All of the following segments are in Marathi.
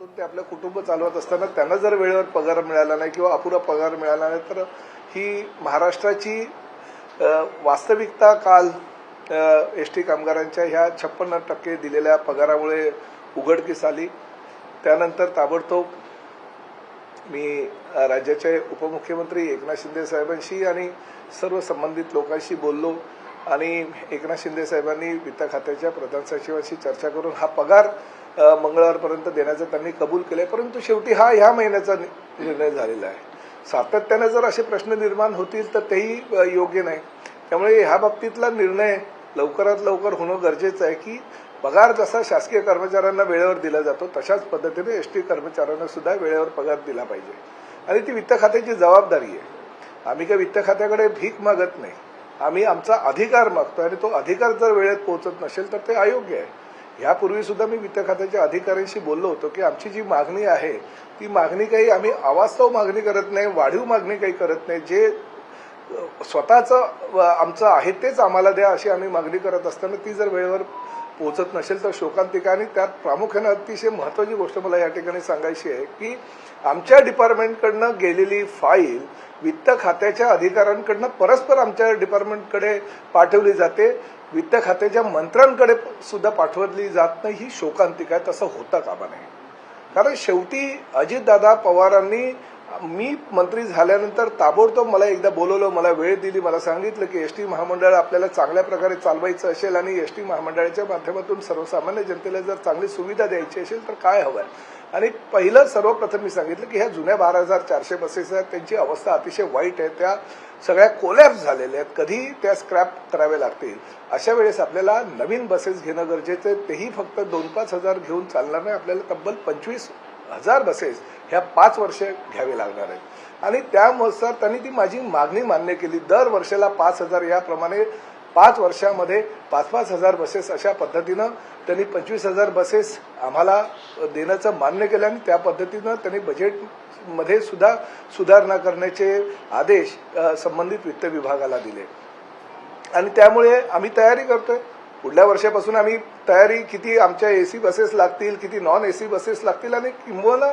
माध्यमातून ते आपलं कुटुंब चालवत असताना त्यांना जर वेळेवर पगार मिळाला नाही किंवा अपुरा पगार मिळाला नाही तर ही महाराष्ट्राची वास्तविकता काल एसटी कामगारांच्या ह्या 56% दिलेल्या पगारामुळे उघडकीस आली। त्यानंतर ताबडतोब मी राज्याचे उपमुख्यमंत्री एकनाथ शिंदे साहेबांशी आणि सर्व संबंधित लोकांशी बोललो आणि एकनाथ शिंदे साहेबांनी वित्त खात्याच्या प्रधान सचिवांशी चर्चा करून हा पगार मंगळवारपर्यंत देण्याचं त्यांनी कबूल केले। परंतु शेवटी हा ह्या महिन्याचा निर्णय झालेला आहे। सातत्याने जर असे प्रश्न निर्माण होतील तर तेही योग्य नाही। त्यामुळे ह्या बाबतीतला निर्णय लवकरात लवकर होणं गरजेचं आहे की पगार जसा शासकीय कर्मचाऱ्यांना वेळेवर दिला जातो तशाच पद्धतीने एसटी कर्मचाऱ्यांना सुद्धा वेळेवर पगार दिला पाहिजे आणि ती वित्त खात्याची जबाबदारी आहे। आम्ही काही वित्त खात्याकडे भीक मागत नाही, आम्ही आमचा अधिकार मागतो आणि तो अधिकार जर वेळेत पोहोचत नसेल तर ते अयोग्य आहे। यापूर्वी सुद्धा मी वित्त खात्याच्या अधिकाऱ्यांशी बोललो होतो की आमची जी मागणी आहे ती मागणी काही आम्ही अवास्तव मागणी करत नाही, वाढीव मागणी काही करत नाही, जे स्वतःचं आमचं आहे तेच आम्हाला द्या अशी आम्ही मागणी करत असताना ती जर वेळेवर पोहोचत नसेल तर शोकांतिका। आणि त्यात प्रामुख्याने अतिशय महत्त्वाची गोष्ट मला या ठिकाणी सांगायची आहे की आमच्या डिपार्टमेंटकडनं गेलेली फाईल वित्त खात्याच्या अधिकाऱ्यांकडनं परस्पर आमच्या डिपार्टमेंटकडे पाठवली जाते, वित्त खात्याच्या मंत्र्यांकडे सुद्धा पाठवली जात नाही। ही शोकांतिका आहे, तसं होता कामा नये। कारण शेवटी अजितदादा पवारांनी मी मंत्री झाल्यानंतर ताबडतोब मला एकदा बोलवलं, मला वेळ दिली, मला सांगितलं की एसटी महामंडळ आपल्याला चांगल्या प्रकारे चालवायचं असेल आणि एसटी महामंडळाच्या माध्यमातून सर्वसामान्य जनतेला जर चांगली सुविधा द्यायची असेल तर काय हवंय। आणि पहिलं सर्वप्रथम मी सांगितलं की ह्या जुन्या 12,400 बसेस आहेत, त्यांची अवस्था अतिशय वाईट आहे, त्या सगळ्या कोलॅप्स झालेल्या आहेत, कधी त्या स्क्रॅप कराव्या लागतील। अशा वेळेस आपल्याला नवीन बसेस घेणं गरजेचं आहे, तेही फक्त 2-5 हजार घेऊन चालणार नाही, आपल्याला तब्बल 25,000 बसेस ह्या 5 वर्ष घ्यावे लागणार आहेत। आणि त्यानुसार त्यांनी ती माझी मागणी मान्य केली। दर वर्षाला 5,000 याप्रमाणे 5 वर्षामध्ये 5-5 हजार बसेस अशा पद्धतीनं त्यांनी 25,000 बसेस आम्हाला देण्याचं मान्य केलं आणि त्या पद्धतीनं त्यांनी बजेटमध्ये सुद्धा सुधारणा करण्याचे आदेश संबंधित वित्त विभागाला दिले आणि त्यामुळे आम्ही तयारी करतोय। पुढल्या वर्षापासून आम्ही तयारी किती आमच्या एसी बसेस लागतील, किती नॉन एसी बसेस लागतील आणि किंबहुना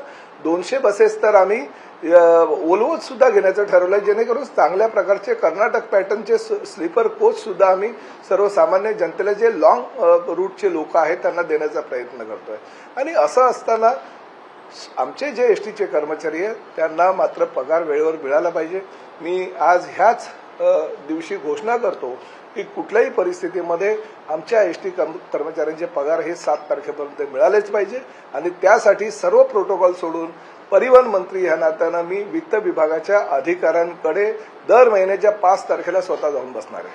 200 बसेस तर आम्ही ओलवोच सुद्धा घेण्याचं ठरवलंय, जेणेकरून चांगल्या प्रकारचे कर्नाटक पॅटर्नचे स्लीपर कोच सुद्धा आम्ही सर्वसामान्य जनतेला जे लॉंग रूटचे लोक आहेत त्यांना देण्याचा प्रयत्न करतोय। आणि असं असताना आमचे जे एसटीचे कर्मचारी आहेत त्यांना मात्र पगार वेळेवर मिळाला पाहिजे। मी आज ह्याच दिवशी घोषणा करतो की कुठल्याही परिस्थितीमध्ये आमच्या एसटी कर्मचाऱ्यांचे पगार हे 7 तारखेपर्यंत मिळालेच पाहिजे आणि त्यासाठी सर्व प्रोटोकॉल सोडून परिवहन मंत्री ह्या नात्यानं मी वित्त विभागाच्या अधिकाऱ्यांकडे दर महिन्याच्या 5 तारखेला स्वतः जाऊन बसणार आहे,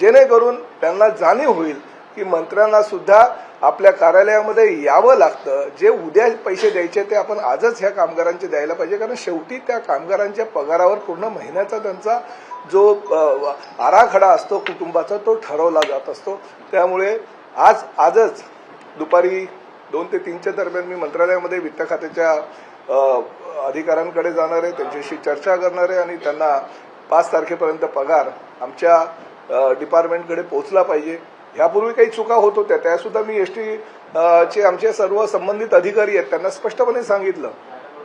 जेणेकरून त्यांना जाणीव होईल की मंत्र्यांना सुद्धा आपल्या कार्यालयामध्ये यावं लागतं। जे उद्या पैसे द्यायचे ते आपण आजच ह्या कामगारांचे द्यायला पाहिजे, कारण शेवटी त्या कामगारांच्या पगारावर पूर्ण महिन्याचा त्यांचा जो आराखडा असतो कुटुंबाचा तो ठरवला जात असतो। त्यामुळे आजच दुपारी 2 ते 3च्या दरम्यान मी मंत्रालयामध्ये वित्त खात्याच्या अधिकाऱ्यांकडे जाणार आहे, त्यांच्याशी चर्चा करणार आहे आणि त्यांना 5 तारखेपर्यंत पगार आमच्या डिपार्टमेंटकडे पोहोचला पाहिजे। यापूर्वी काही चुका होत होत्या, त्या सुद्धा मी एसटी चे आमचे सर्व संबंधित अधिकारी आहेत त्यांना स्पष्टपणे सांगितलं